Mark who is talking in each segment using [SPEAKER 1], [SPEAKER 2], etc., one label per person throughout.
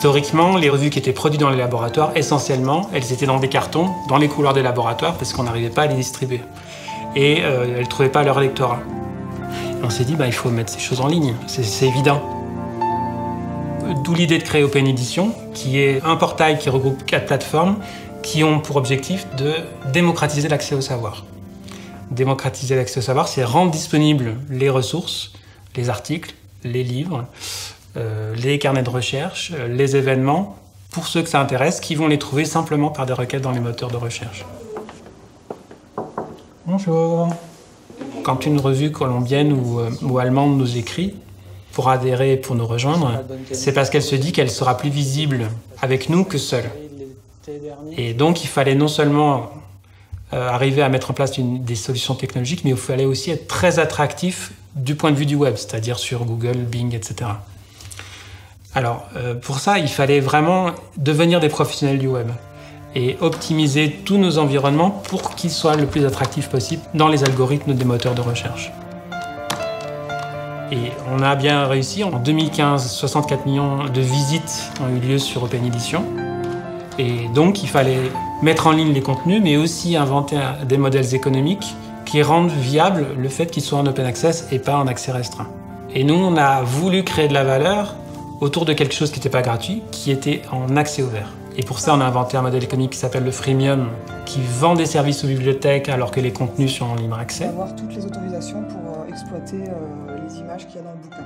[SPEAKER 1] Historiquement, les revues qui étaient produites dans les laboratoires, essentiellement, elles étaient dans des cartons, dans les couloirs des laboratoires, parce qu'on n'arrivait pas à les distribuer. Et elles ne trouvaient pas leur lectorat. Et on s'est dit, il faut mettre ces choses en ligne, c'est évident. D'où l'idée de créer Open Edition, qui est un portail qui regroupe 4 plateformes qui ont pour objectif de démocratiser l'accès au savoir. Démocratiser l'accès au savoir, c'est rendre disponibles les ressources, les articles, les livres, les carnets de recherche, les événements, pour ceux que ça intéresse, qui vont les trouver simplement par des requêtes dans les moteurs de recherche. Bonjour. Quand une revue colombienne ou allemande nous écrit pour adhérer et pour nous rejoindre, c'est parce qu'elle se dit qu'elle sera plus visible avec nous que seule. Et donc il fallait non seulement arriver à mettre en place des solutions technologiques, mais il fallait aussi être très attractif du point de vue du web, c'est-à-dire sur Google, Bing, etc. Alors pour ça, il fallait vraiment devenir des professionnels du web et optimiser tous nos environnements pour qu'ils soient le plus attractifs possible dans les algorithmes des moteurs de recherche. Et on a bien réussi. En 2015, 64 millions de visites ont eu lieu sur Open Edition. Et donc, il fallait mettre en ligne les contenus, mais aussi inventer des modèles économiques qui rendent viable le fait qu'ils soient en open access et pas en accès restreint. Et nous, on a voulu créer de la valeur autour de quelque chose qui n'était pas gratuit, qui était en accès ouvert. Et pour ça, on a inventé un modèle économique qui s'appelle le freemium, qui vend des services aux bibliothèques alors que les contenus sont en libre accès.
[SPEAKER 2] Avoir toutes les autorisations pour exploiter les images qu'il y a dans le bouquin.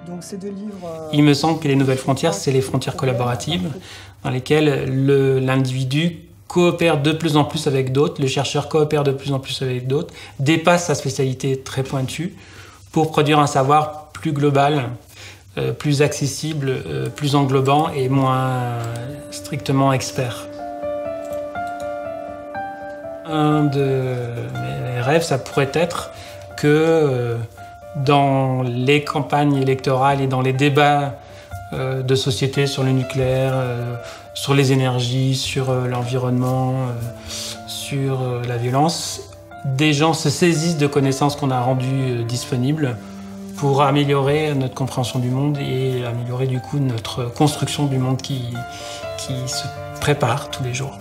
[SPEAKER 2] Donc ces 2 livres...
[SPEAKER 1] Il me semble que les nouvelles frontières, c'est les frontières collaboratives, dans lesquelles l'individu coopère de plus en plus avec d'autres, le chercheur coopère de plus en plus avec d'autres, dépasse sa spécialité très pointue pour produire un savoir plus global, plus accessible, plus englobant et moins strictement expert. Un de mes rêves, ça pourrait être que dans les campagnes électorales et dans les débats de société sur le nucléaire, sur les énergies, sur l'environnement, sur la violence, des gens se saisissent de connaissances qu'on a rendues disponibles pour améliorer notre compréhension du monde et améliorer du coup notre construction du monde qui se prépare tous les jours.